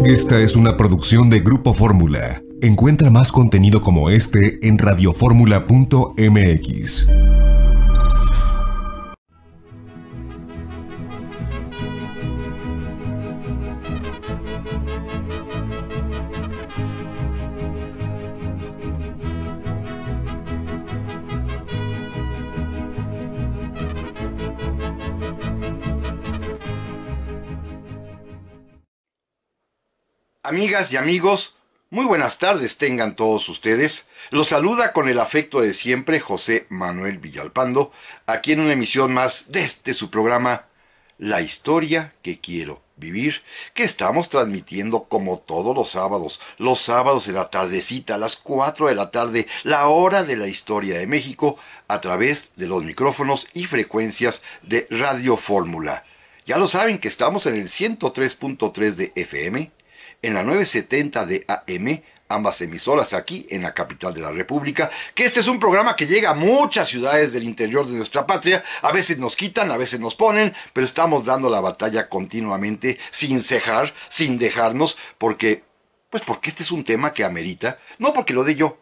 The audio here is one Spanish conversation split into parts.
Esta es una producción de Grupo Fórmula. Encuentra más contenido como este en radioformula.mx. Amigas y amigos, muy buenas tardes tengan todos ustedes. Los saluda con el afecto de siempre José Manuel Villalpando, aquí en una emisión más de su programa La Historia que Quiero Vivir, que estamos transmitiendo como todos los sábados en la tardecita, a las 4 de la tarde, la hora de la historia de México, a través de los micrófonos y frecuencias de Radio Fórmula. Ya lo saben que estamos en el 103.3 de FM, en la 970 de AM, ambas emisoras aquí en la capital de la República, que este es un programa que llega a muchas ciudades del interior de nuestra patria. A veces nos quitan, a veces nos ponen, pero estamos dando la batalla continuamente, sin cejar, sin dejarnos, porque este es un tema que amerita, no porque lo dé yo,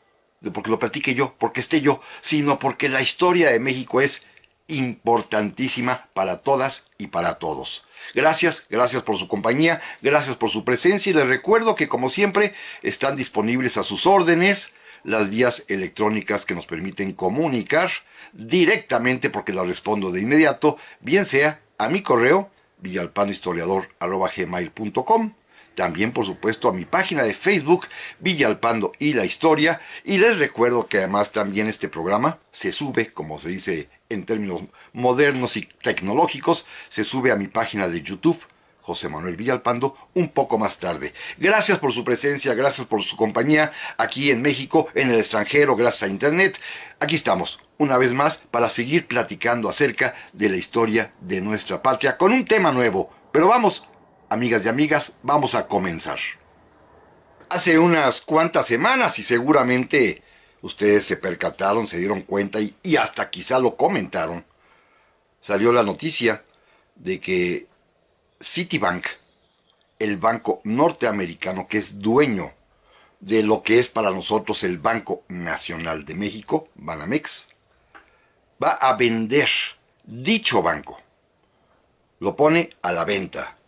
porque lo platique yo, porque esté yo, sino porque la historia de México es importantísima para todas y para todos. Gracias por su compañía, gracias por su presencia, y les recuerdo que como siempre están disponibles a sus órdenes las vías electrónicas que nos permiten comunicar directamente, porque las respondo de inmediato, bien sea a mi correo villalpandohistoriador@gmail.com, también por supuesto a mi página de Facebook Villalpando y la Historia, y les recuerdo que además también este programa se sube, como se dice en términos modernos y tecnológicos, se sube a mi página de YouTube, José Manuel Villalpando, un poco más tarde. Gracias por su presencia, gracias por su compañía aquí en México, en el extranjero, gracias a Internet. Aquí estamos, una vez más, para seguir platicando acerca de la historia de nuestra patria, con un tema nuevo. Pero vamos, amigas y amigas, vamos a comenzar. Hace unas cuantas semanas, y seguramente ustedes se percataron, se dieron cuenta y hasta quizá lo comentaron, salió la noticia de que Citibank, el banco norteamericano que es dueño de lo que es para nosotros el Banco Nacional de México, Banamex, va a vender dicho banco. Lo pone a la venta.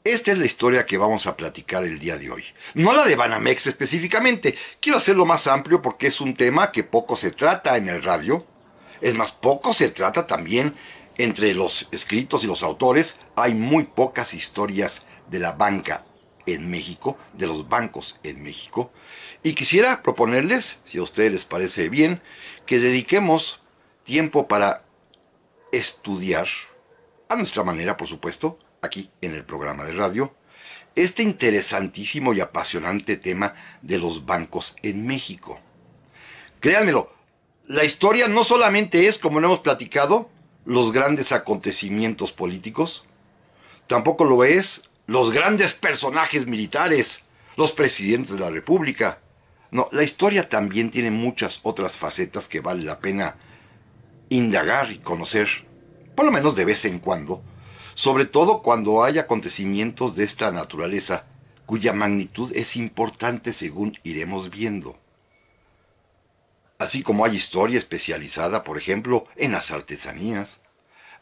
Esta es la historia que vamos a platicar el día de hoy. No la de Banamex específicamente. Quiero hacerlo más amplio porque es un tema que poco se trata en el radio. Es más, poco se trata también entre los escritos y los autores. Hay muy pocas historias de la banca en México, de los bancos en México. Y quisiera proponerles, si a ustedes les parece bien, que dediquemos tiempo para estudiar, a nuestra manera por supuesto, aquí en el programa de radio, este interesantísimo y apasionante tema de los bancos en México. Créanmelo, la historia no solamente es, como lo hemos platicado, los grandes acontecimientos políticos, tampoco lo es los grandes personajes militares, los presidentes de la República. No, la historia también tiene muchas otras facetas que vale la pena indagar y conocer, por lo menos de vez en cuando, sobre todo cuando hay acontecimientos de esta naturaleza, cuya magnitud es importante según iremos viendo. Así como hay historia especializada, por ejemplo, en las artesanías,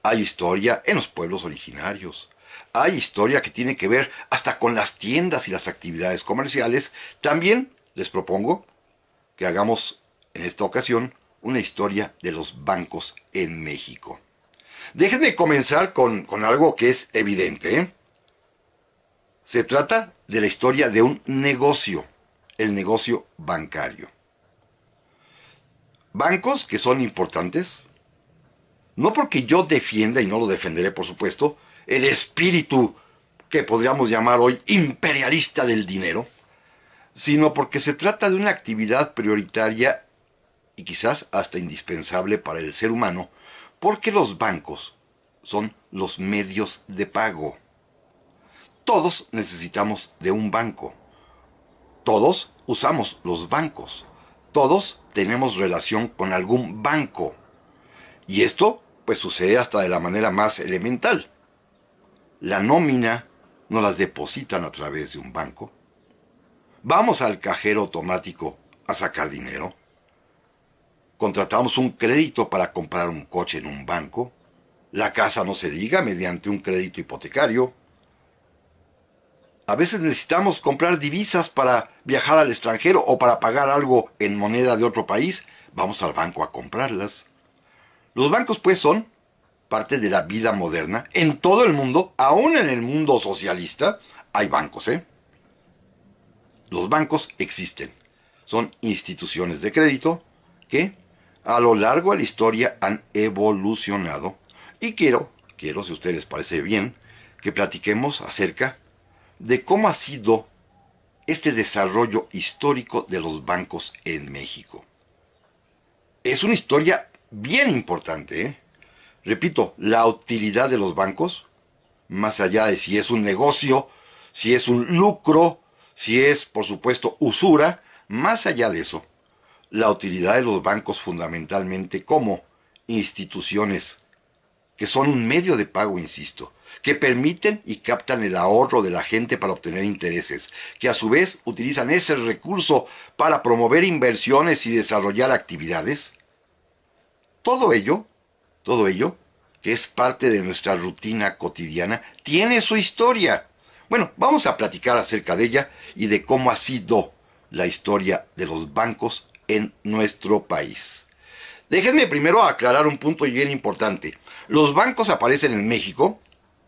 hay historia en los pueblos originarios, hay historia que tiene que ver hasta con las tiendas y las actividades comerciales. También les propongo que hagamos en esta ocasión una historia de los bancos en México. Déjenme comenzar con algo que es evidente, ¿eh? Se trata de la historia de un negocio, el negocio bancario. Bancos que son importantes, no porque yo defienda, y no lo defenderé por supuesto, el espíritu que podríamos llamar hoy imperialista del dinero, sino porque se trata de una actividad prioritaria y quizás hasta indispensable para el ser humano, porque los bancos son los medios de pago. Todos necesitamos de un banco. Todos usamos los bancos. Todos tenemos relación con algún banco. Y esto, pues, sucede hasta de la manera más elemental. La nómina, nos las depositan a través de un banco. Vamos al cajero automático a sacar dinero. Contratamos un crédito para comprar un coche en un banco. La casa, no se diga, mediante un crédito hipotecario. A veces necesitamos comprar divisas para viajar al extranjero o para pagar algo en moneda de otro país. Vamos al banco a comprarlas. Los bancos, pues, son parte de la vida moderna. En todo el mundo, aún en el mundo socialista, hay bancos, ¿eh? Los bancos existen. Son instituciones de crédito que a lo largo de la historia han evolucionado. Y quiero, si a ustedes les parece bien, que platiquemos acerca de cómo ha sido este desarrollo histórico de los bancos en México. Es una historia bien importante, ¿eh? Repito, la utilidad de los bancos, más allá de si es un negocio, si es un lucro, si es, por supuesto, usura, más allá de eso, la utilidad de los bancos fundamentalmente como instituciones que son un medio de pago, insisto, que permiten y captan el ahorro de la gente para obtener intereses, que a su vez utilizan ese recurso para promover inversiones y desarrollar actividades. Todo ello, que es parte de nuestra rutina cotidiana, tiene su historia. Bueno, vamos a platicar acerca de ella y de cómo ha sido la historia de los bancos en nuestro país. Déjenme primero aclarar un punto bien importante. Los bancos aparecen en México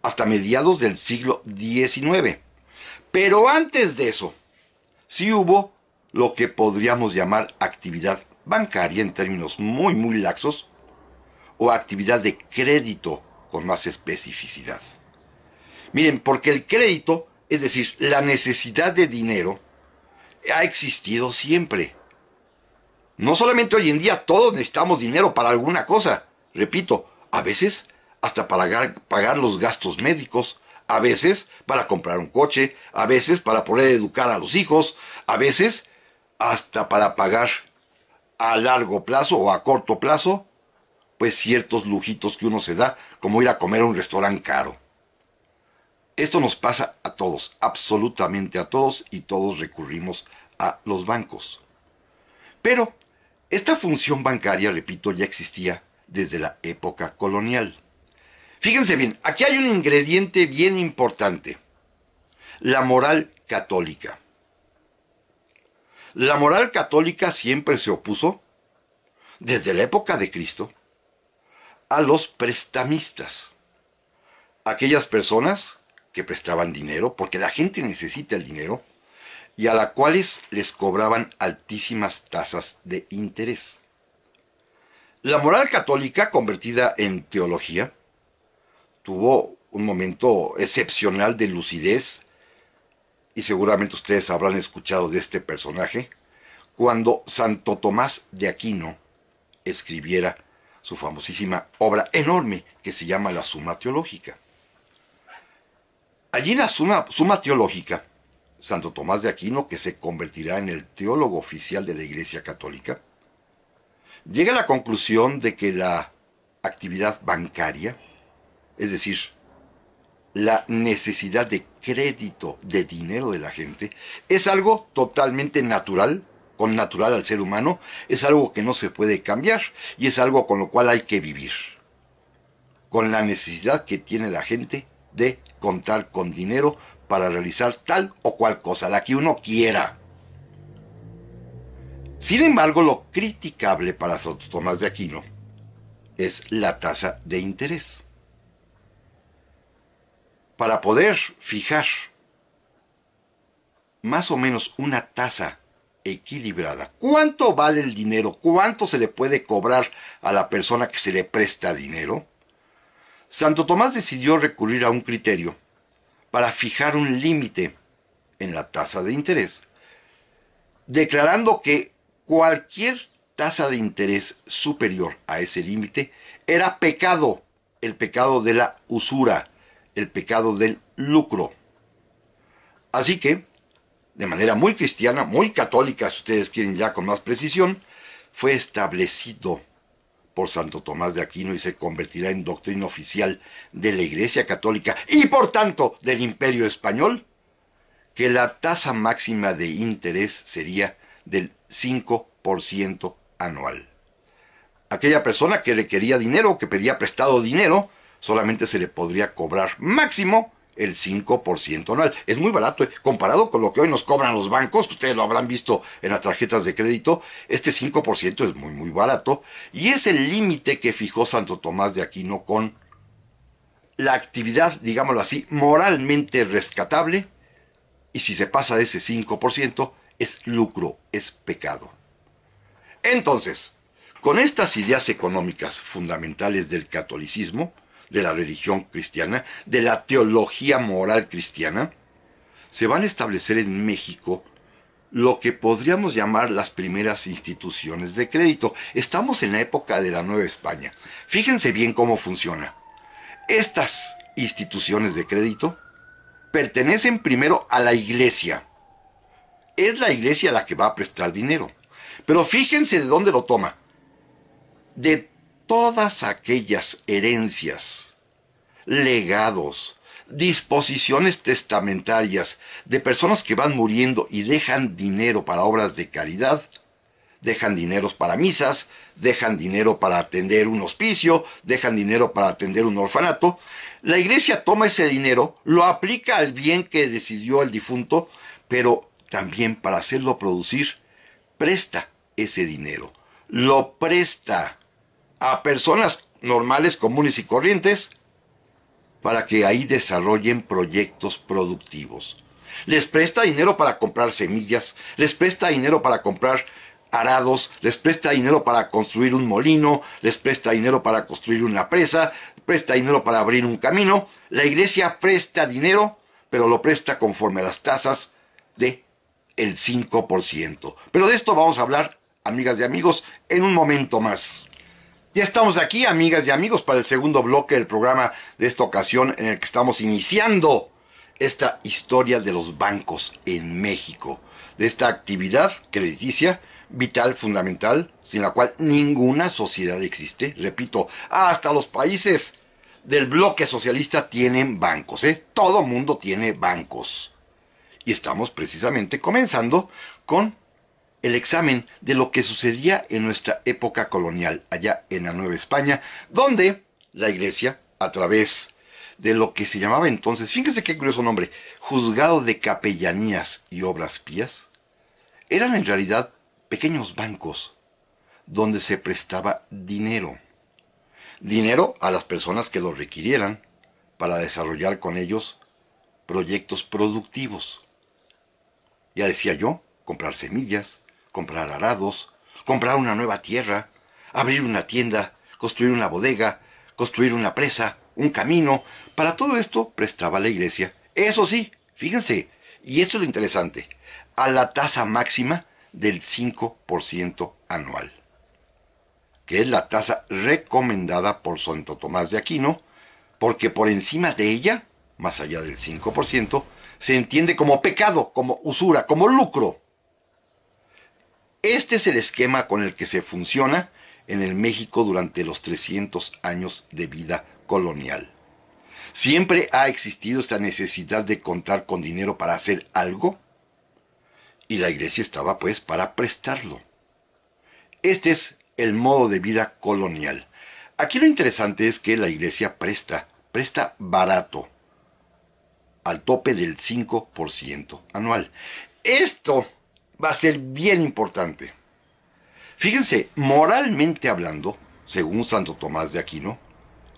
hasta mediados del siglo XIX. Pero antes de eso, sí hubo lo que podríamos llamar actividad bancaria en términos muy laxos, o actividad de crédito con más especificidad. Miren, porque el crédito, es decir, la necesidad de dinero, ha existido siempre. No solamente hoy en día todos necesitamos dinero para alguna cosa. Repito, a veces hasta para pagar los gastos médicos, a veces para comprar un coche, a veces para poder educar a los hijos, a veces hasta para pagar a largo plazo o a corto plazo, pues ciertos lujitos que uno se da, como ir a comer a un restaurante caro. Esto nos pasa a todos, absolutamente a todos, y todos recurrimos a los bancos. Pero esta función bancaria, repito, ya existía desde la época colonial. Fíjense bien, aquí hay un ingrediente bien importante: la moral católica. La moral católica siempre se opuso, desde la época de Cristo, a los prestamistas. Aquellas personas que prestaban dinero, porque la gente necesita el dinero, y a las cuales les cobraban altísimas tasas de interés. La moral católica, convertida en teología, tuvo un momento excepcional de lucidez, y seguramente ustedes habrán escuchado de este personaje, cuando Santo Tomás de Aquino escribiera su famosísima obra enorme que se llama la Suma Teológica. Allí en la Suma Teológica, Santo Tomás de Aquino, que se convertirá en el teólogo oficial de la Iglesia Católica, llega a la conclusión de que la actividad bancaria, es decir, la necesidad de crédito, de dinero de la gente, es algo totalmente natural, con natural al ser humano, es algo que no se puede cambiar y es algo con lo cual hay que vivir, con la necesidad que tiene la gente de contar con dinero para realizar tal o cual cosa, la que uno quiera. Sin embargo, lo criticable para Santo Tomás de Aquino es la tasa de interés. Para poder fijar más o menos una tasa equilibrada, ¿cuánto vale el dinero? ¿Cuánto se le puede cobrar a la persona que se le presta dinero? Santo Tomás decidió recurrir a un criterio para fijar un límite en la tasa de interés, declarando que cualquier tasa de interés superior a ese límite era pecado, el pecado de la usura, el pecado del lucro. Así que, de manera muy cristiana, muy católica, si ustedes quieren ya con más precisión, fue establecido por Santo Tomás de Aquino y se convertirá en doctrina oficial de la Iglesia Católica y por tanto del Imperio Español, que la tasa máxima de interés sería del 5% anual. Aquella persona que requería dinero, que pedía prestado dinero, solamente se le podría cobrar máximo el 5% anual. Es muy barato, ¿eh? Comparado con lo que hoy nos cobran los bancos, que ustedes lo habrán visto en las tarjetas de crédito, este 5% es muy, muy barato, y es el límite que fijó Santo Tomás de Aquino con la actividad, digámoslo así, moralmente rescatable, y si se pasa de ese 5%, es lucro, es pecado. Entonces, con estas ideas económicas fundamentales del catolicismo, de la religión cristiana, de la teología moral cristiana, se van a establecer en México lo que podríamos llamar las primeras instituciones de crédito. Estamos en la época de la Nueva España. Fíjense bien cómo funciona. Estas instituciones de crédito pertenecen primero a la Iglesia. Es la Iglesia la que va a prestar dinero. Pero fíjense de dónde lo toma. De todas aquellas herencias, legados, disposiciones testamentarias de personas que van muriendo y dejan dinero para obras de caridad, dejan dineros para misas, dejan dinero para atender un hospicio, dejan dinero para atender un orfanato. La Iglesia toma ese dinero, lo aplica al bien que decidió el difunto, pero también para hacerlo producir, presta ese dinero. Lo presta a personas normales, comunes y corrientes, para que ahí desarrollen proyectos productivos. Les presta dinero para comprar semillas, les presta dinero para comprar arados, les presta dinero para construir un molino, les presta dinero para construir una presa, presta dinero para abrir un camino. La Iglesia presta dinero, pero lo presta conforme a las tasas de el 5%. Pero de esto vamos a hablar, amigas y amigos, en un momento más. Ya estamos aquí, amigas y amigos, para el segundo bloque del programa de esta ocasión, en el que estamos iniciando esta historia de los bancos en México, de esta actividad crediticia vital, fundamental, sin la cual ninguna sociedad existe. Repito, hasta los países del bloque socialista tienen bancos, ¿eh? Todo mundo tiene bancos. Y estamos precisamente comenzando con el examen de lo que sucedía en nuestra época colonial, allá en la Nueva España, donde la Iglesia, a través de lo que se llamaba entonces, fíjense qué curioso nombre, Juzgado de Capellanías y Obras Pías, eran en realidad pequeños bancos donde se prestaba dinero. Dinero a las personas que lo requirieran para desarrollar con ellos proyectos productivos. Ya decía yo, comprar semillas, comprar arados, comprar una nueva tierra, abrir una tienda, construir una bodega, construir una presa, un camino. Para todo esto prestaba la Iglesia. Eso sí, fíjense, y esto es lo interesante, a la tasa máxima del 5% anual, que es la tasa recomendada por Santo Tomás de Aquino, porque por encima de ella, más allá del 5%, se entiende como pecado, como usura, como lucro. Este es el esquema con el que se funciona en el México durante los 300 años de vida colonial. Siempre ha existido esta necesidad de contar con dinero para hacer algo, y la Iglesia estaba pues para prestarlo. Este es el modo de vida colonial. Aquí lo interesante es que la Iglesia presta barato, al tope del 5% anual. Esto va a ser bien importante. Fíjense, moralmente hablando, según Santo Tomás de Aquino,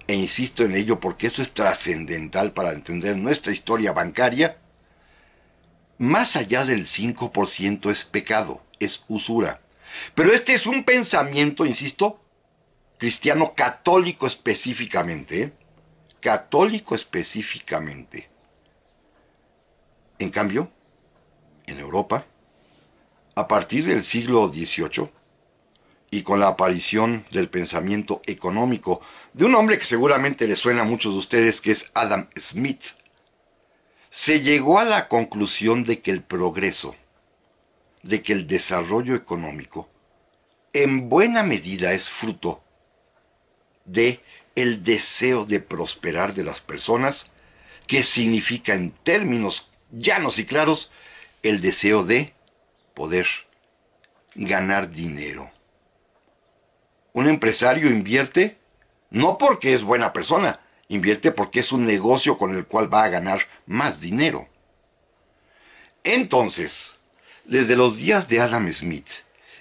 e insisto en ello porque esto es trascendental para entender nuestra historia bancaria, más allá del 5% es pecado, es usura. Pero este es un pensamiento, insisto, cristiano católico específicamente, ¿eh? Católico específicamente. En cambio, en Europa, a partir del siglo XVIII, y con la aparición del pensamiento económico de un hombre que seguramente les suena a muchos de ustedes, que es Adam Smith, se llegó a la conclusión de que el progreso, de que el desarrollo económico, en buena medida es fruto de el deseo de prosperar de las personas, que significa en términos llanos y claros el deseo de poder ganar dinero. Un empresario invierte no porque es buena persona, invierte porque es un negocio con el cual va a ganar más dinero. Entonces, desde los días de Adam Smith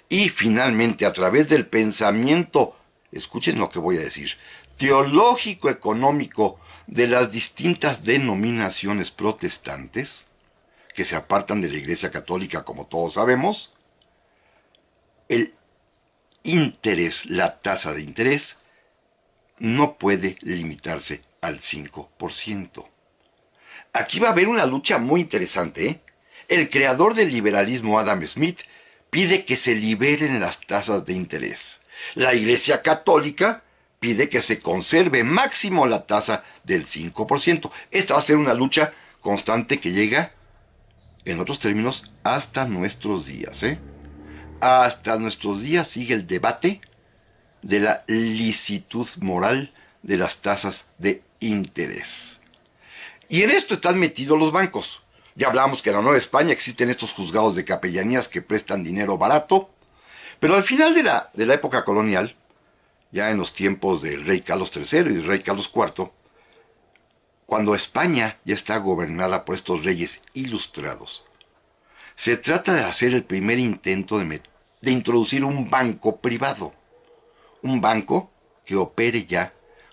y finalmente a través del pensamiento, escuchen lo que voy a decir, teológico-económico de las distintas denominaciones protestantes, que se apartan de la Iglesia Católica como todos sabemos, el interés, la tasa de interés, no puede limitarse al 5%. Aquí va a haber una lucha muy interesante, ¿eh? El creador del liberalismo, Adam Smith, pide que se liberen las tasas de interés. La Iglesia Católica pide que se conserve máximo la tasa del 5%. Esta va a ser una lucha constante que llega, en otros términos, hasta nuestros días, ¿eh? Hasta nuestros días sigue el debate de la licitud moral de las tasas de interés. Y en esto están metidos los bancos. Ya hablamos que en la Nueva España existen estos juzgados de capellanías que prestan dinero barato, pero al final de la época colonial, ya en los tiempos del rey Carlos III y del rey Carlos IV, cuando España ya está gobernada por estos reyes ilustrados, se trata de hacer el primer intento de introducir un banco privado. Un banco que opere ya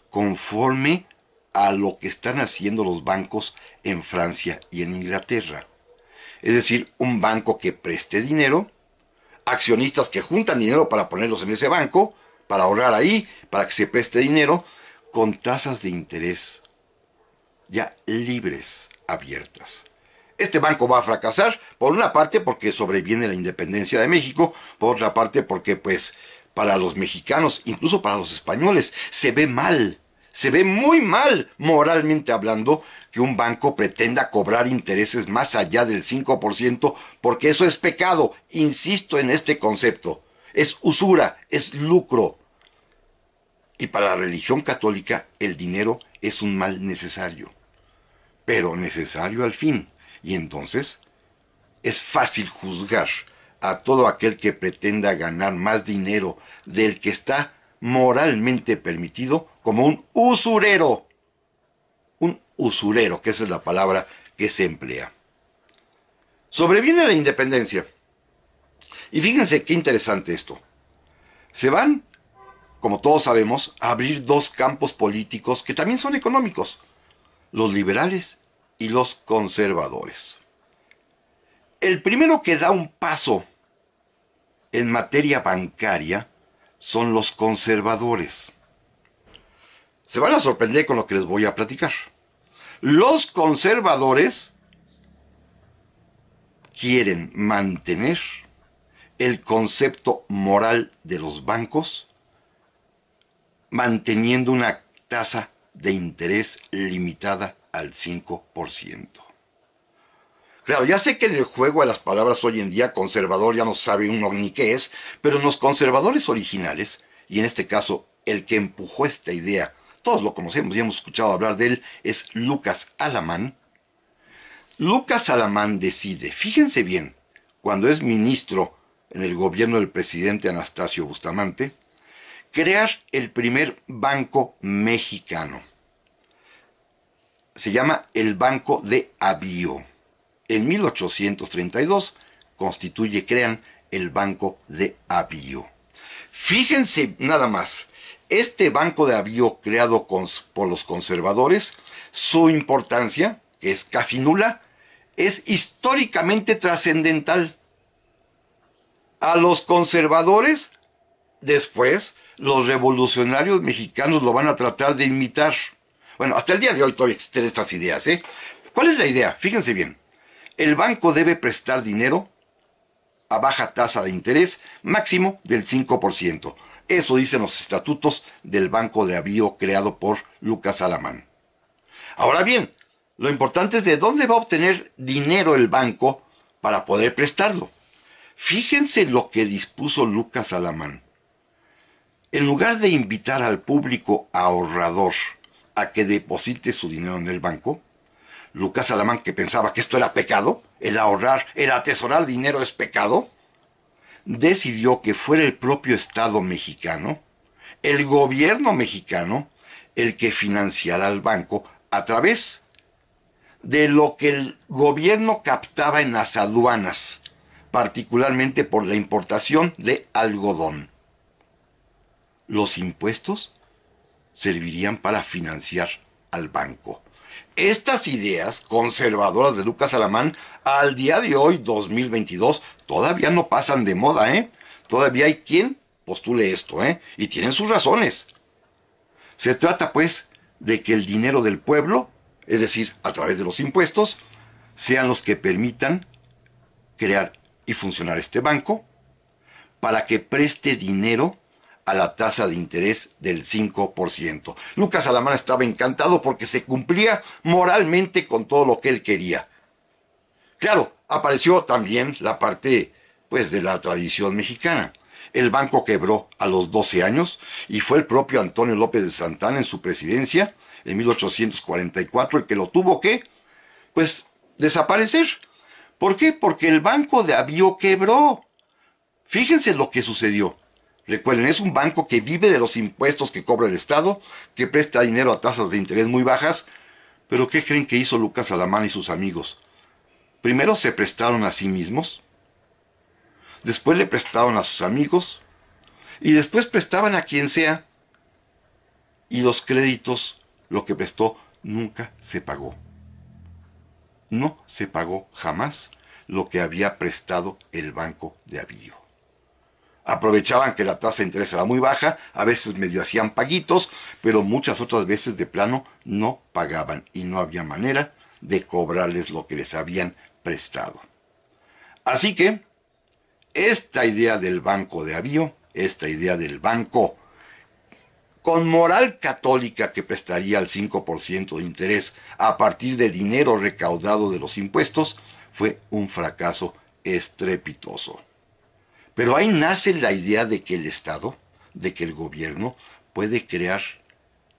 conforme a lo que están haciendo los bancos en Francia y en Inglaterra. Es decir, un banco que preste dinero, accionistas que juntan dinero para ponerlos en ese banco, para ahorrar ahí, para que se preste dinero, con tasas de interés ya libres, abiertas. Este banco va a fracasar, por una parte porque sobreviene la independencia de México, por otra parte porque pues para los mexicanos, incluso para los españoles, se ve mal, se ve muy mal moralmente hablando que un banco pretenda cobrar intereses más allá del 5%, porque eso es pecado, insisto en este concepto, es usura, es lucro. Y para la religión católica el dinero es un mal necesario, pero necesario al fin. Y entonces es fácil juzgar a todo aquel que pretenda ganar más dinero del que está moralmente permitido como un usurero. Un usurero, que esa es la palabra que se emplea. Sobreviene la independencia. Y fíjense qué interesante esto. Se van, como todos sabemos, a abrir dos campos políticos que también son económicos: los liberales y los conservadores. El primero que da un paso en materia bancaria son los conservadores. Se van a sorprender con lo que les voy a platicar. Los conservadores quieren mantener el concepto moral de los bancos, manteniendo una tasa de interés limitada al 5%. Claro, ya sé que en el juego de las palabras hoy en día conservador ya no sabe uno ni qué es, pero en los conservadores originales, y en este caso el que empujó esta idea, todos lo conocemos y hemos escuchado hablar de él, es Lucas Alamán. Lucas Alamán decide, fíjense bien, cuando es ministro en el gobierno del presidente Anastasio Bustamante, crear el primer banco mexicano. Se llama el Banco de Avío. En 1832 crean el Banco de Avío. Fíjense nada más, este Banco de Avío creado por los conservadores, su importancia, que es casi nula, es históricamente trascendental. A los conservadores, después, los revolucionarios mexicanos lo van a tratar de imitar. Bueno, hasta el día de hoy todavía existen estas ideas, ¿eh? ¿Cuál es la idea? Fíjense bien. El banco debe prestar dinero a baja tasa de interés, máximo del 5%. Eso dicen los estatutos del Banco de Avío creado por Lucas Alamán. Ahora bien, lo importante es de dónde va a obtener dinero el banco para poder prestarlo. Fíjense lo que dispuso Lucas Alamán. En lugar de invitar al público ahorrador a que deposite su dinero en el banco, Lucas Alamán, que pensaba que esto era pecado, el ahorrar, el atesorar dinero es pecado, decidió que fuera el propio Estado mexicano, el gobierno mexicano, el que financiara al banco a través de lo que el gobierno captaba en las aduanas, particularmente por la importación de algodón. Los impuestos servirían para financiar al banco. Estas ideas conservadoras de Lucas Alamán, al día de hoy, 2022, todavía no pasan de moda, ¿eh? Todavía hay quien postule esto, ¿eh? Y tienen sus razones. Se trata, pues, de que el dinero del pueblo, es decir, a través de los impuestos, sean los que permitan crear y funcionar este banco para que preste dinero a la tasa de interés del 5%. Lucas Alamán estaba encantado porque se cumplía moralmente con todo lo que él quería. Claro, apareció también la parte, pues, de la tradición mexicana. El banco quebró a los 12 años y fue el propio Antonio López de Santana en su presidencia, en 1844, el que lo tuvo que, pues, desaparecer. ¿Por qué? Porque el Banco de Avío quebró. Fíjense lo que sucedió. Recuerden, es un banco que vive de los impuestos que cobra el Estado, que presta dinero a tasas de interés muy bajas. Pero ¿qué creen que hizo Lucas Alamán y sus amigos? Primero se prestaron a sí mismos, después le prestaron a sus amigos, y después prestaban a quien sea, y los créditos, lo que prestó, nunca se pagó. No se pagó jamás lo que había prestado el Banco de Avío. Aprovechaban que la tasa de interés era muy baja, a veces medio hacían paguitos, pero muchas otras veces de plano no pagaban y no había manera de cobrarles lo que les habían prestado. Así que esta idea del Banco de Avío, esta idea del banco con moral católica que prestaría al 5% de interés a partir de dinero recaudado de los impuestos, fue un fracaso estrepitoso. Pero ahí nace la idea de que el Estado, de que el gobierno puede crear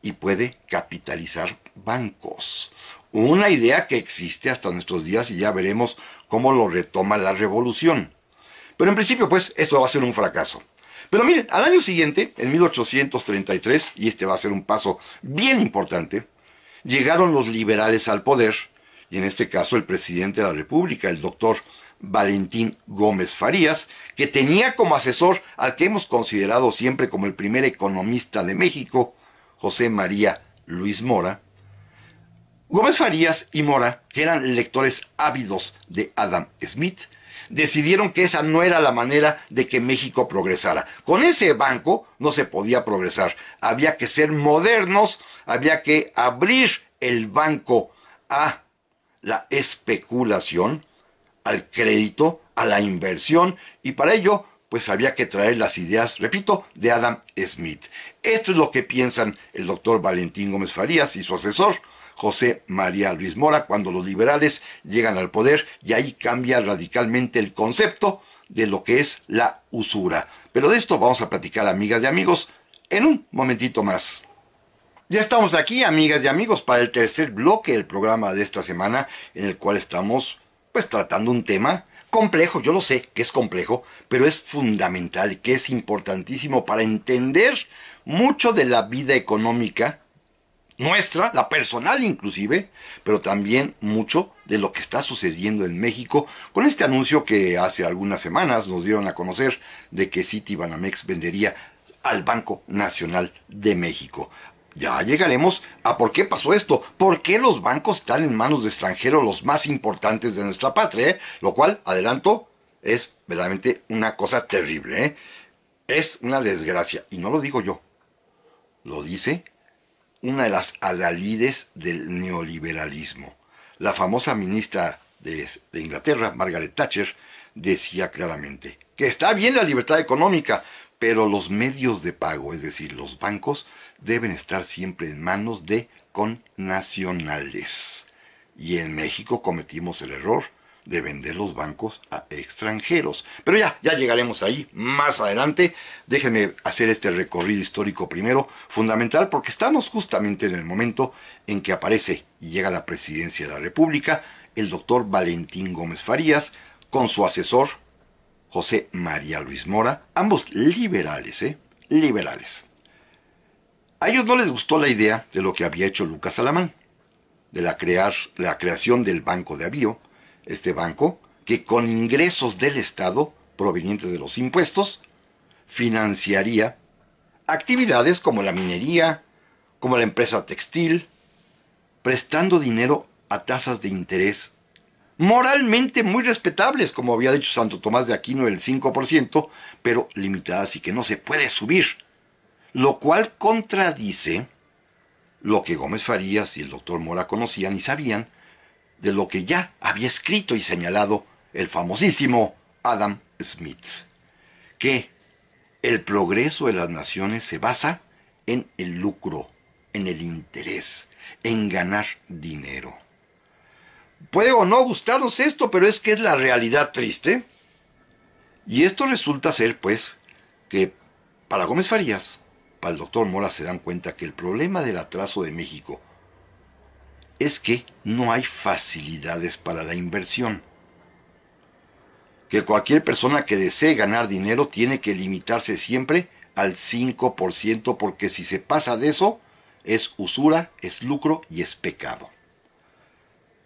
y puede capitalizar bancos. Una idea que existe hasta nuestros días y ya veremos cómo lo retoma la revolución. Pero en principio, pues, esto va a ser un fracaso. Pero miren, al año siguiente, en 1833, y este va a ser un paso bien importante, llegaron los liberales al poder, y en este caso el presidente de la República, el doctor Valentín Gómez Farías, que tenía como asesor al que hemos considerado siempre como el primer economista de México, José María Luis Mora. Gómez Farías y Mora, que eran lectores ávidos de Adam Smith, decidieron que esa no era la manera de que México progresara. Con ese banco no se podía progresar. Había que ser modernos, había que abrir el banco a la especulación, al crédito, a la inversión, y para ello, pues había que traer las ideas, repito, de Adam Smith. Esto es lo que piensan el doctor Valentín Gómez Farías y su asesor, José María Luis Mora, cuando los liberales llegan al poder, y ahí cambia radicalmente el concepto de lo que es la usura. Pero de esto vamos a platicar, amigas y amigos, en un momentito más. Ya estamos aquí, amigas y amigos, para el tercer bloque del programa de esta semana, en el cual estamos, pues, tratando un tema complejo. Yo lo sé que es complejo, pero es fundamental, que es importantísimo para entender mucho de la vida económica nuestra, la personal inclusive, pero también mucho de lo que está sucediendo en México con este anuncio que hace algunas semanas nos dieron a conocer de que Citibanamex vendería al Banco Nacional de México. Ya llegaremos a por qué pasó esto, por qué los bancos están en manos de extranjeros, los más importantes de nuestra patria, ¿eh? Lo cual, adelanto, es verdaderamente una cosa terrible, ¿eh? Es una desgracia, y no lo digo yo, lo dice una de las adalides del neoliberalismo. La famosa ministra de Inglaterra, Margaret Thatcher, decía claramente que está bien la libertad económica, pero los medios de pago, es decir, los bancos, deben estar siempre en manos de connacionales. Y en México cometimos el error de vender los bancos a extranjeros. Pero ya llegaremos ahí más adelante. Déjenme hacer este recorrido histórico primero, fundamental, porque estamos justamente en el momento en que aparece y llega a la presidencia de la República el doctor Valentín Gómez Farías con su asesor José María Luis Mora, ambos liberales, liberales. A ellos no les gustó la idea de lo que había hecho Lucas Alamán, de la creación del Banco de Avío, este banco que con ingresos del Estado provenientes de los impuestos financiaría actividades como la minería, como la empresa textil, prestando dinero a tasas de interés moralmente muy respetables, como había dicho Santo Tomás de Aquino, el 5%, pero limitadas y que no se puede subir, lo cual contradice lo que Gómez Farías y el doctor Mora conocían y sabían de lo que ya había escrito y señalado el famosísimo Adam Smith, que el progreso de las naciones se basa en el lucro, en el interés, en ganar dinero. Puede o no gustarnos esto, pero es que es la realidad triste. Y esto resulta ser, pues, que para Gómez Farías, para el doctor Mora, se dan cuenta que el problema del atraso de México es que no hay facilidades para la inversión. Que cualquier persona que desee ganar dinero tiene que limitarse siempre al 5%, porque si se pasa de eso, es usura, es lucro y es pecado.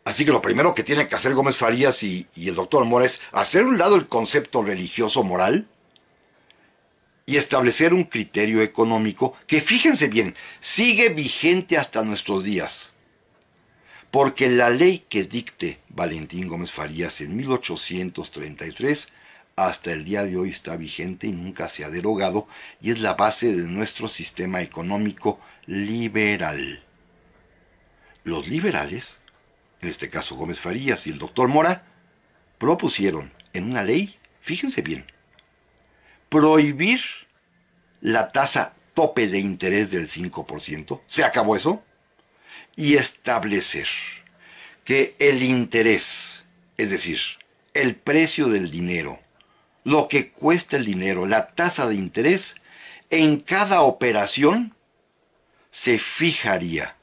Así que lo primero que tienen que hacer Gómez Farías y el doctor Mora es hacer a un lado el concepto religioso moral y establecer un criterio económico que, fíjense bien, sigue vigente hasta nuestros días. Porque la ley que dicte Valentín Gómez Farías en 1833 hasta el día de hoy está vigente y nunca se ha derogado, y es la base de nuestro sistema económico liberal. Los liberales, en este caso Gómez Farías y el doctor Mora, propusieron en una ley, fíjense bien, prohibir la tasa tope de interés del 5%, se acabó eso, y establecer que el interés, es decir, el precio del dinero, lo que cuesta el dinero, la tasa de interés, en cada operación se fijaría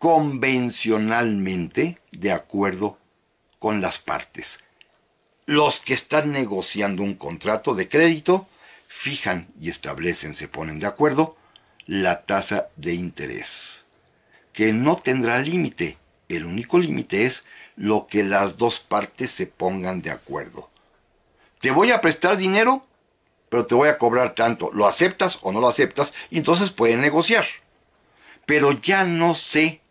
convencionalmente de acuerdo con las partes. Los que están negociando un contrato de crédito fijan y establecen, se ponen de acuerdo, la tasa de interés, que no tendrá límite. El único límite es lo que las dos partes se pongan de acuerdo. Te voy a prestar dinero, pero te voy a cobrar tanto. ¿Lo aceptas o no lo aceptas? Y entonces pueden negociar. Pero ya no se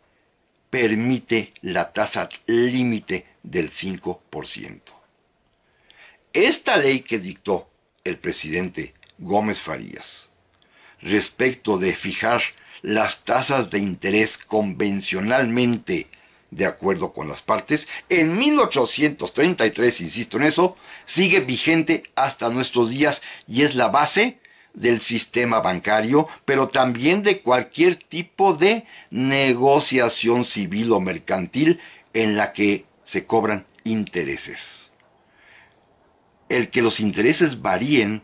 permite la tasa límite del 5%. Esta ley que dictó el presidente Gómez Farías respecto de fijar las tasas de interés convencionalmente de acuerdo con las partes, en 1833, insisto en eso, sigue vigente hasta nuestros días y es la base del sistema bancario, pero también de cualquier tipo de negociación civil o mercantil en la que se cobran intereses. El que los intereses varíen,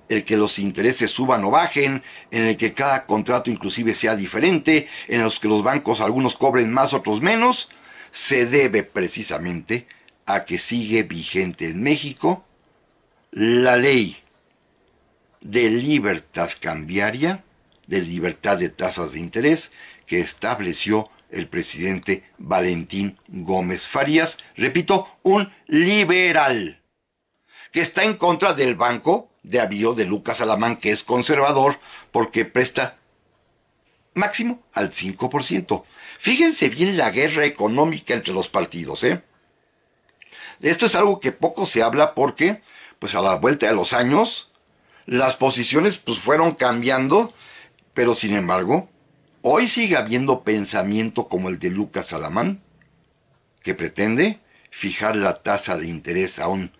el que los intereses suban o bajen, en el que cada contrato inclusive sea diferente, en los que los bancos algunos cobren más, otros menos, se debe precisamente a que sigue vigente en México la ley de libertad cambiaria, de libertad de tasas de interés, que estableció el presidente Valentín Gómez Farías, repito, un liberal, que está en contra del Banco de Avío de Lucas Alamán, que es conservador porque presta máximo al 5%. Fíjense bien la guerra económica entre los partidos, Esto es algo que poco se habla porque, pues a la vuelta de los años, las posiciones pues fueron cambiando, pero sin embargo, hoy sigue habiendo pensamiento como el de Lucas Alamán, que pretende fijar la tasa de interés a un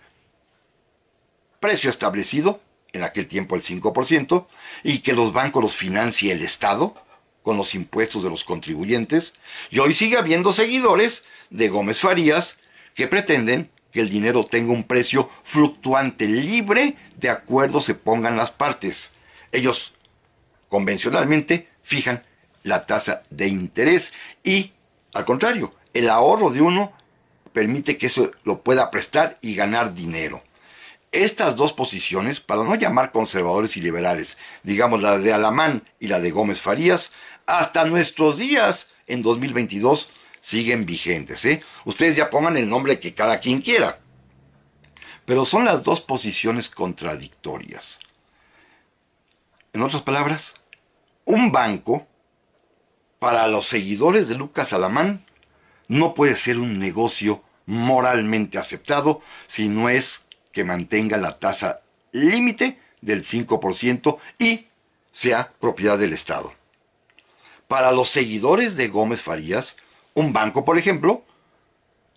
precio establecido, en aquel tiempo el 5%, y que los bancos los financie el Estado, con los impuestos de los contribuyentes, y hoy sigue habiendo seguidores de Gómez Farías que pretenden que el dinero tenga un precio fluctuante, libre de acuerdo se pongan las partes. Ellos convencionalmente fijan la tasa de interés y, al contrario, el ahorro de uno permite que eso lo pueda prestar y ganar dinero. Estas dos posiciones, para no llamar conservadores y liberales, digamos la de Alamán y la de Gómez Farías, hasta nuestros días, en 2022, siguen vigentes. Ustedes ya pongan el nombre que cada quien quiera. Pero son las dos posiciones contradictorias. En otras palabras, un banco, para los seguidores de Lucas Alamán, no puede ser un negocio moralmente aceptado si no es que mantenga la tasa límite del 5% y sea propiedad del Estado. Para los seguidores de Gómez Farías, un banco, por ejemplo,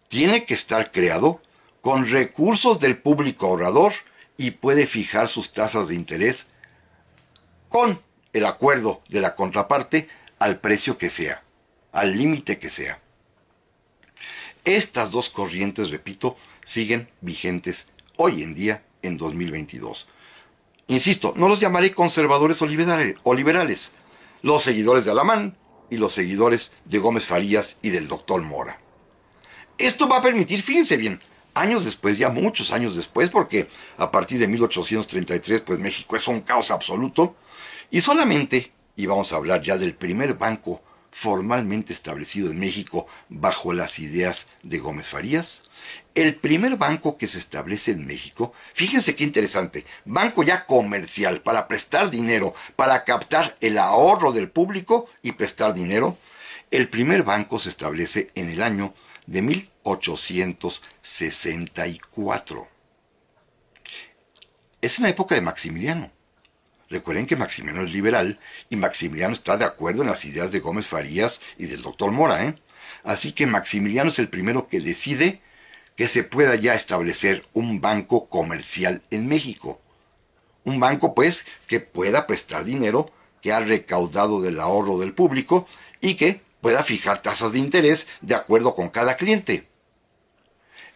tiene que estar creado con recursos del público ahorrador y puede fijar sus tasas de interés con el acuerdo de la contraparte al precio que sea, al límite que sea. Estas dos corrientes, repito, siguen vigentes hoy en día en 2022. Insisto, no los llamaré conservadores o liberales, los seguidores de Alamán y los seguidores de Gómez Farías y del doctor Mora. Esto va a permitir, fíjense bien, años después, ya muchos años después, porque a partir de 1833, pues México es un caos absoluto, y solamente, y vamos a hablar ya del primer banco formalmente establecido en México bajo las ideas de Gómez Farías, el primer banco que se establece en México, fíjense qué interesante, banco ya comercial para prestar dinero, para captar el ahorro del público y prestar dinero, el primer banco se establece en el año de 1864. Es en la época de Maximiliano. Recuerden que Maximiliano es liberal y Maximiliano está de acuerdo en las ideas de Gómez Farías y del doctor Mora. Así que Maximiliano es el primero que decide que se pueda ya establecer un banco comercial en México. Un banco, pues, que pueda prestar dinero que ha recaudado del ahorro del público y que pueda fijar tasas de interés de acuerdo con cada cliente.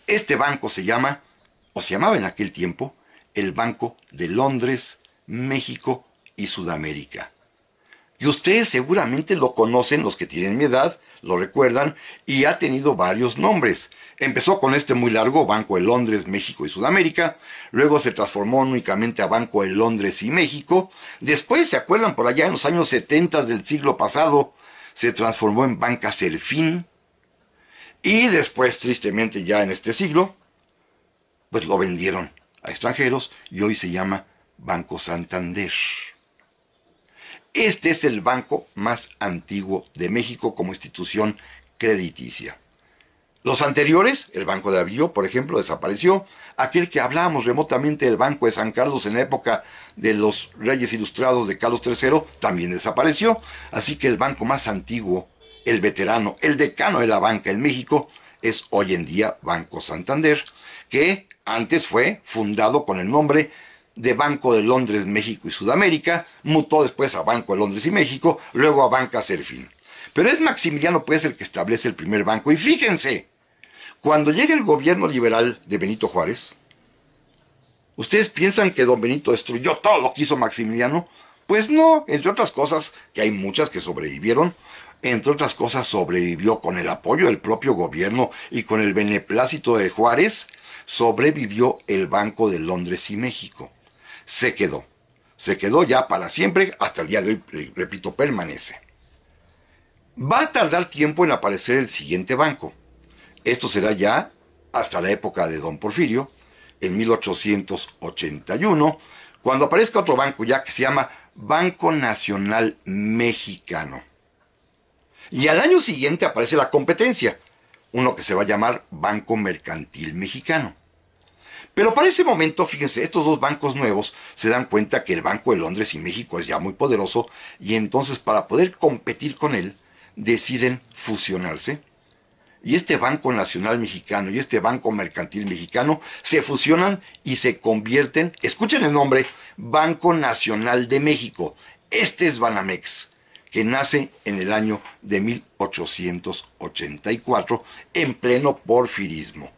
Este banco se llama, o se llamaba en aquel tiempo, el Banco de Londres, México y Sudamérica. Y ustedes seguramente lo conocen, los que tienen mi edad, lo recuerdan, y ha tenido varios nombres. Empezó con este muy largo, Banco de Londres, México y Sudamérica, luego se transformó únicamente a Banco de Londres y México, después, ¿se acuerdan? Por allá en los años 70 del siglo pasado, se transformó en Banca Serfín, y después, tristemente ya en este siglo, pues lo vendieron a extranjeros y hoy se llama Banco Santander. Este es el banco más antiguo de México como institución crediticia. Los anteriores, el Banco de Avío, por ejemplo, desapareció. Aquel que hablábamos remotamente del Banco de San Carlos en la época de los Reyes Ilustrados de Carlos III, también desapareció. Así que el banco más antiguo, el veterano, el decano de la banca en México, es hoy en día Banco Santander, que antes fue fundado con el nombre de Banco de Londres, México y Sudamérica, mutó después a Banco de Londres y México, luego a Banca Serfín. Pero es Maximiliano pues el que establece el primer banco. Y fíjense, cuando llega el gobierno liberal de Benito Juárez, ¿ustedes piensan que don Benito destruyó todo lo que hizo Maximiliano? Pues no, entre otras cosas, que hay muchas que sobrevivieron, entre otras cosas sobrevivió con el apoyo del propio gobierno y con el beneplácito de Juárez, sobrevivió el Banco de Londres y México. Se quedó ya para siempre, hasta el día de hoy, repito, permanece. Va a tardar tiempo en aparecer el siguiente banco. Esto será ya hasta la época de don Porfirio, en 1881, cuando aparezca otro banco ya que se llama Banco Nacional Mexicano. Y al año siguiente aparece la competencia, uno que se va a llamar Banco Mercantil Mexicano. Pero para ese momento, fíjense, estos dos bancos nuevos se dan cuenta que el Banco de Londres y México es ya muy poderoso y entonces para poder competir con él, deciden fusionarse. Y este Banco Nacional Mexicano y este Banco Mercantil Mexicano se fusionan y se convierten, escuchen el nombre, Banco Nacional de México. Este es Banamex, que nace en el año de 1884 en pleno porfirismo.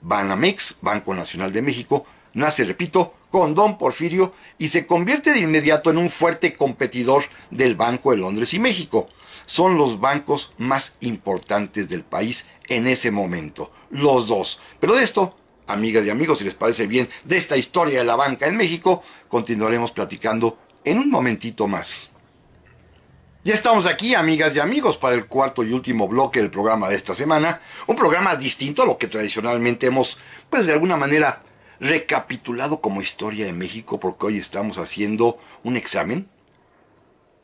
Banamex, Banco Nacional de México, nace, repito, con Don Porfirio y se convierte de inmediato en un fuerte competidor del Banco de Londres y México. Son los bancos más importantes del país en ese momento, los dos. Pero de esto, amigas y amigos, si les parece bien, de esta historia de la banca en México, continuaremos platicando en un momentito más. Ya estamos aquí, amigas y amigos, para el cuarto y último bloque del programa de esta semana. Un programa distinto a lo que tradicionalmente hemos, pues de alguna manera, recapitulado como historia de México, porque hoy estamos haciendo un examen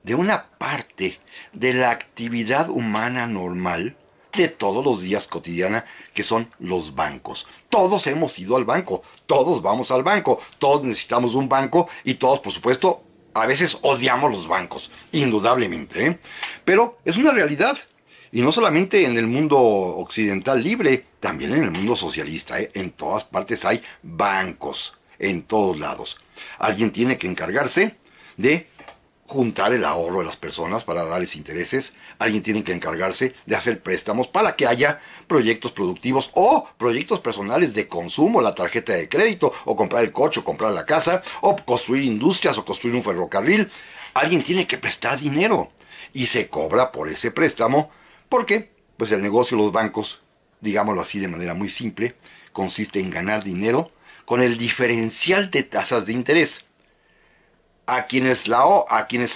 de una parte de la actividad humana normal de todos los días cotidiana, que son los bancos. Todos hemos ido al banco, todos vamos al banco, todos necesitamos un banco y todos, por supuesto, a veces odiamos los bancos, indudablemente, ¿eh? Pero es una realidad. Y no solamente en el mundo occidental libre, también en el mundo socialista, ¿eh? En todas partes hay bancos, en todos lados. Alguien tiene que encargarse de juntar el ahorro de las personas para darles intereses. Alguien tiene que encargarse de hacer préstamos para que haya proyectos productivos o proyectos personales de consumo, la tarjeta de crédito, o comprar el coche, o comprar la casa, o construir industrias, o construir un ferrocarril. Alguien tiene que prestar dinero y se cobra por ese préstamo porque, pues el negocio de los bancos, digámoslo así de manera muy simple, consiste en ganar dinero con el diferencial de tasas de interés. A quienes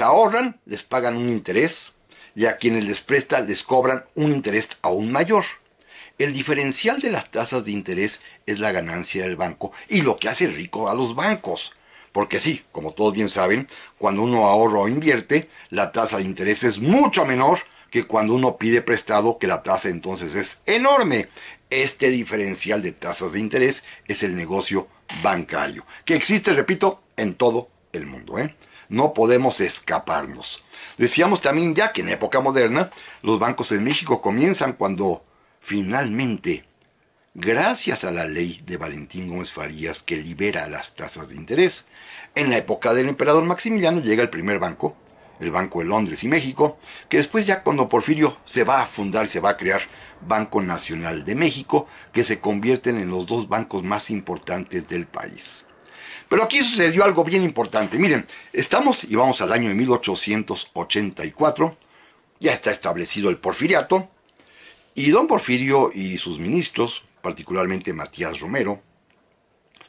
ahorran les pagan un interés y a quienes les prestan les cobran un interés aún mayor. El diferencial de las tasas de interés es la ganancia del banco y lo que hace rico a los bancos. Porque sí, como todos bien saben, cuando uno ahorra o invierte, la tasa de interés es mucho menor que cuando uno pide prestado, que la tasa entonces es enorme. Este diferencial de tasas de interés es el negocio bancario, que existe, repito, en todo el mundo, ¿eh? No podemos escaparnos. Decíamos también ya que en época moderna los bancos en México comienzan cuando finalmente, gracias a la ley de Valentín Gómez Farías que libera las tasas de interés, en la época del emperador Maximiliano llega el primer banco, el Banco de Londres y México, que después ya cuando Porfirio se va a fundar y se va a crear Banco Nacional de México, que se convierten en los dos bancos más importantes del país. Pero aquí sucedió algo bien importante. Miren, estamos y vamos al año de 1884, ya está establecido el porfiriato, y don Porfirio y sus ministros, particularmente Matías Romero,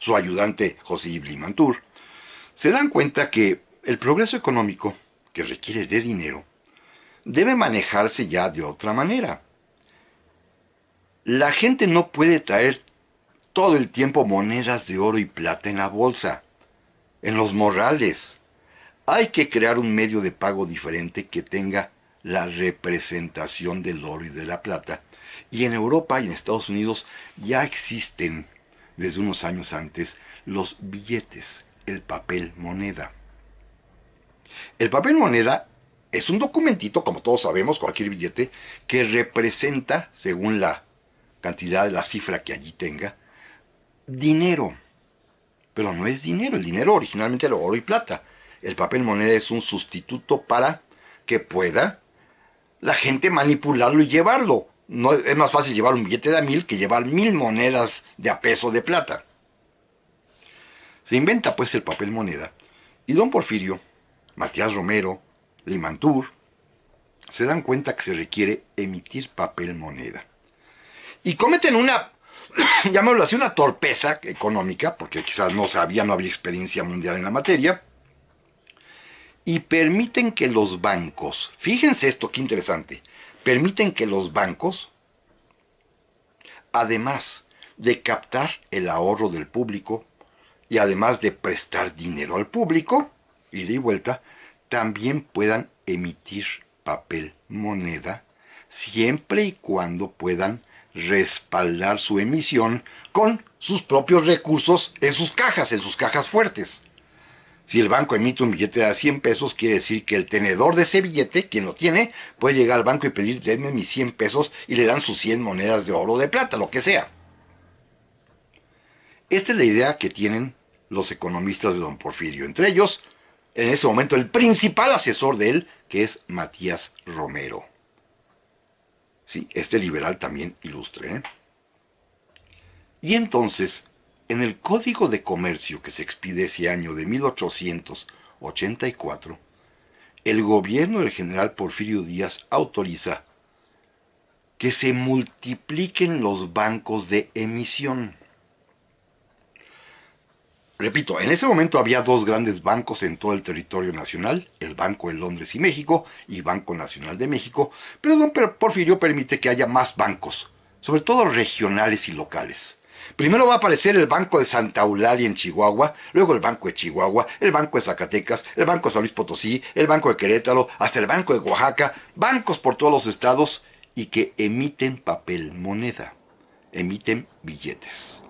su ayudante José Limantur, se dan cuenta que el progreso económico, que requiere de dinero, debe manejarse ya de otra manera. La gente no puede traer todo el tiempo monedas de oro y plata en la bolsa, en los morrales. Hay que crear un medio de pago diferente que tenga la representación del oro y de la plata. Y en Europa y en Estados Unidos ya existen, desde unos años antes, los billetes, el papel moneda. El papel moneda es un documentito, como todos sabemos, cualquier billete, que representa, según la cantidad de la cifra que allí tenga, dinero. Pero no es dinero, el dinero originalmente era oro y plata. El papel moneda es un sustituto para que pueda la gente manipularlo y llevarlo. No, es más fácil llevar un billete de $1,000 que llevar 1,000 monedas de a peso de plata. Se inventa pues el papel moneda y don Porfirio, Matías Romero, Limantur, se dan cuenta que se requiere emitir papel moneda. Y cometen una, llamémoslo así, una torpeza económica, porque quizás no había experiencia mundial en la materia, y permiten que los bancos, fíjense esto, qué interesante, permiten que los bancos, además de captar el ahorro del público, y además de prestar dinero al público, ida y vuelta, también puedan emitir papel moneda, siempre y cuando puedan respaldar su emisión con sus propios recursos en sus cajas fuertes. Si el banco emite un billete de 100 pesos, quiere decir que el tenedor de ese billete, quien lo tiene, puede llegar al banco y pedir, denme mis 100 pesos, y le dan sus 100 monedas de oro o de plata, lo que sea. Esta es la idea que tienen los economistas de don Porfirio. Entre ellos, en ese momento, el principal asesor de él, que es Matías Romero. Sí, este liberal también ilustre, ¿eh? Y entonces, en el Código de Comercio que se expide ese año de 1884, el gobierno del general Porfirio Díaz autoriza que se multipliquen los bancos de emisión. Repito, en ese momento había dos grandes bancos en todo el territorio nacional, el Banco de Londres y México y Banco Nacional de México, pero don Porfirio permite que haya más bancos, sobre todo regionales y locales. Primero va a aparecer el Banco de Santa Eulalia en Chihuahua, luego el Banco de Chihuahua, el Banco de Zacatecas, el Banco de San Luis Potosí, el Banco de Querétaro, hasta el Banco de Oaxaca, bancos por todos los estados y que emiten papel moneda, emiten billetes.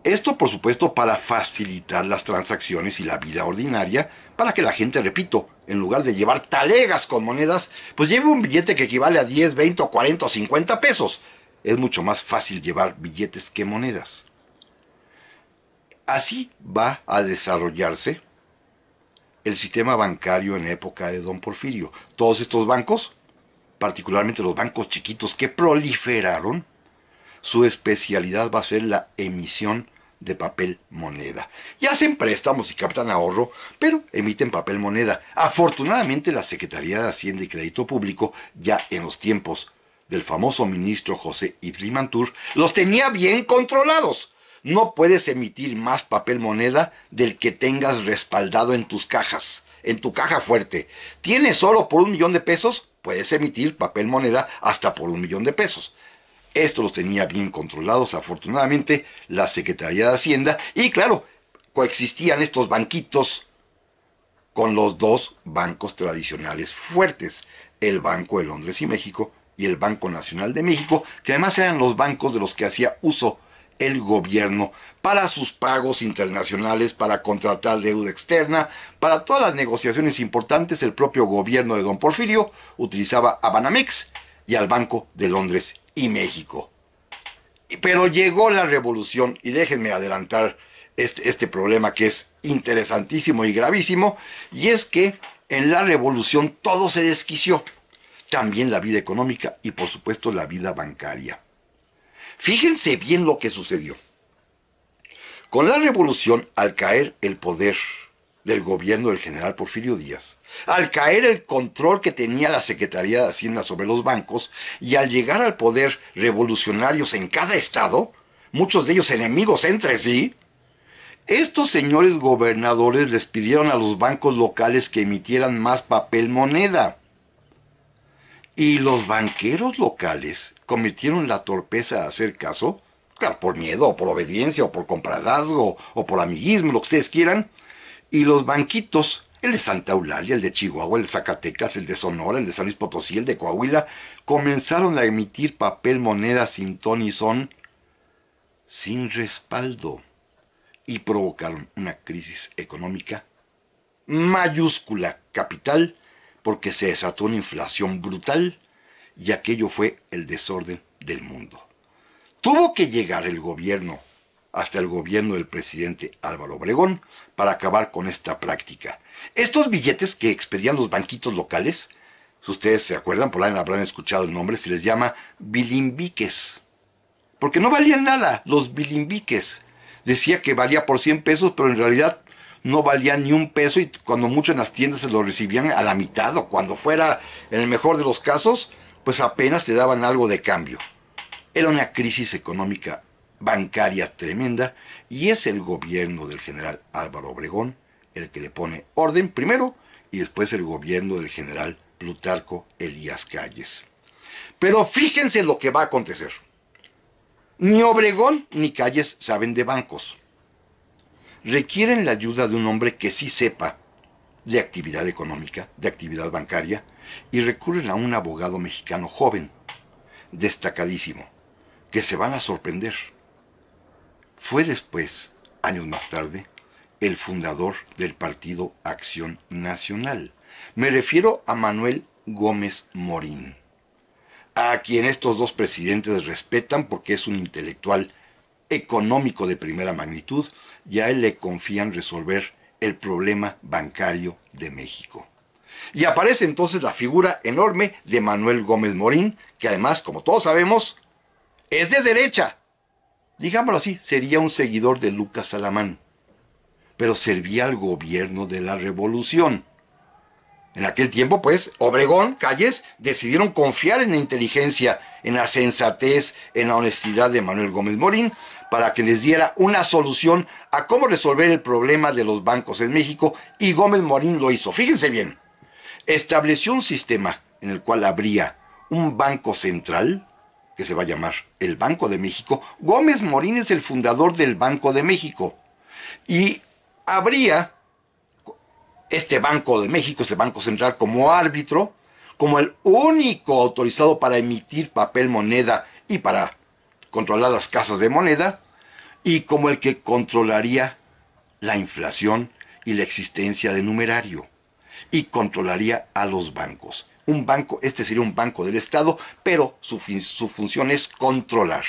Esto, por supuesto, para facilitar las transacciones y la vida ordinaria, para que la gente, repito, en lugar de llevar talegas con monedas, pues lleve un billete que equivale a 10, 20 o 40 o 50 pesos. Es mucho más fácil llevar billetes que monedas. Así va a desarrollarse el sistema bancario en la época de don Porfirio. Todos estos bancos, particularmente los bancos chiquitos que proliferaron, su especialidad va a ser la emisión de papel moneda. Y hacen préstamos y captan ahorro, pero emiten papel moneda. Afortunadamente la Secretaría de Hacienda y Crédito Público, ya en los tiempos del famoso ministro José Yves Limantour, los tenía bien controlados. No puedes emitir más papel moneda del que tengas respaldado en tus cajas, en tu caja fuerte. ¿Tienes solo por 1 millón de pesos? Puedes emitir papel moneda hasta por 1 millón de pesos. Esto los tenía bien controlados, afortunadamente, la Secretaría de Hacienda. Y claro, coexistían estos banquitos con los dos bancos tradicionales fuertes, el Banco de Londres y México y el Banco Nacional de México, que además eran los bancos de los que hacía uso el gobierno para sus pagos internacionales, para contratar deuda externa, para todas las negociaciones importantes. El propio gobierno de don Porfirio utilizaba a Banamex y al Banco de Londres y México. Pero llegó la revolución, y déjenme adelantar este problema que es interesantísimo y gravísimo, y es que en la revolución todo se desquició, también la vida económica y por supuesto la vida bancaria. Fíjense bien lo que sucedió. Con la revolución, al caer el poder del gobierno del general Porfirio Díaz, al caer el control que tenía la Secretaría de Hacienda sobre los bancos y al llegar al poder revolucionarios en cada estado, muchos de ellos enemigos entre sí, estos señores gobernadores les pidieron a los bancos locales que emitieran más papel moneda. Y los banqueros locales cometieron la torpeza de hacer caso, claro, por miedo, o por obediencia, o por compadrazgo, o por amiguismo, lo que ustedes quieran, y los banquitos, el de Santa Eulalia, el de Chihuahua, el de Zacatecas, el de Sonora, el de San Luis Potosí, el de Coahuila, comenzaron a emitir papel moneda sin ton y son, sin respaldo, y provocaron una crisis económica mayúscula, capital, porque se desató una inflación brutal, y aquello fue el desorden del mundo. Tuvo que llegar el gobierno, hasta el gobierno del presidente Álvaro Obregón, para acabar con esta práctica. Estos billetes que expedían los banquitos locales, si ustedes se acuerdan, por ahí habrán escuchado el nombre, se les llama bilimbiques. Porque no valían nada los bilimbiques. Decía que valía por 100 pesos, pero en realidad no valía ni un peso, y cuando mucho en las tiendas se lo recibían a la mitad, o cuando fuera, en el mejor de los casos, pues apenas te daban algo de cambio. Era una crisis económica bancaria tremenda, y es el gobierno del general Álvaro Obregón el que le pone orden primero, y después el gobierno del general Plutarco Elías Calles. Pero fíjense lo que va a acontecer. Ni Obregón ni Calles saben de bancos. Requieren la ayuda de un hombre que sí sepa de actividad económica, de actividad bancaria, y recurren a un abogado mexicano joven, destacadísimo, que se van a sorprender. Fue después, años más tarde, el fundador del partido Acción Nacional. Me refiero a Manuel Gómez Morín, a quien estos dos presidentes respetan porque es un intelectual económico de primera magnitud, y a él le confían resolver el problema bancario de México. Y aparece entonces la figura enorme de Manuel Gómez Morín, que además, como todos sabemos, es de derecha. digámoslo así, sería un seguidor de Lucas Alamán, pero servía al gobierno de la Revolución. En aquel tiempo, pues, Obregón, Calles, decidieron confiar en la inteligencia, en la sensatez, en la honestidad de Manuel Gómez Morín, para que les diera una solución a cómo resolver el problema de los bancos en México, y Gómez Morín lo hizo. Fíjense bien, estableció un sistema en el cual habría un banco central, que se va a llamar el Banco de México. Gómez Morín es el fundador del Banco de México, y habría este Banco de México, este Banco Central, como árbitro, como el único autorizado para emitir papel moneda y para controlar las casas de moneda, y como el que controlaría la inflación y la existencia de numerario, y controlaría a los bancos. Un banco, este sería un banco del Estado, pero su función es controlar.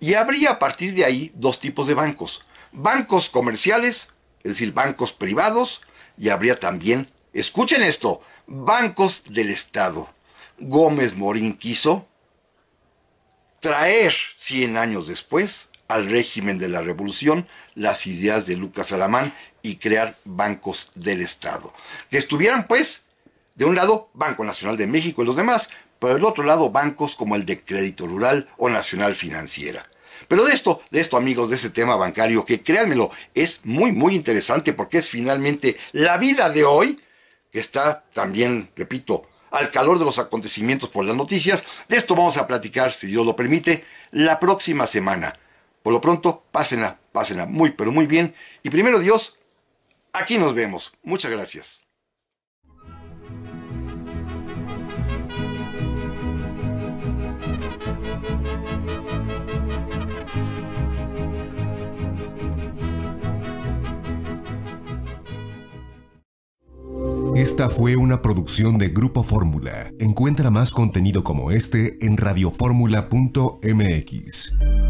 Y habría a partir de ahí dos tipos de bancos: bancos comerciales, es decir, bancos privados, y habría también, escuchen esto, bancos del Estado. Gómez Morín quiso traer 100 años después al régimen de la Revolución las ideas de Lucas Alamán y crear bancos del Estado, que estuvieran, pues, de un lado Banco Nacional de México y los demás, pero del otro lado bancos como el de Crédito Rural o Nacional Financiera. Pero de esto, amigos, de este tema bancario, que créanmelo, es muy, muy interesante, porque es finalmente la vida de hoy, que está también, repito, al calor de los acontecimientos por las noticias. De esto vamos a platicar, si Dios lo permite, la próxima semana. Por lo pronto, pásenla muy, pero muy bien. Y primero Dios, aquí nos vemos. Muchas gracias. Esta fue una producción de Grupo Fórmula. Encuentra más contenido como este en radioformula.mx.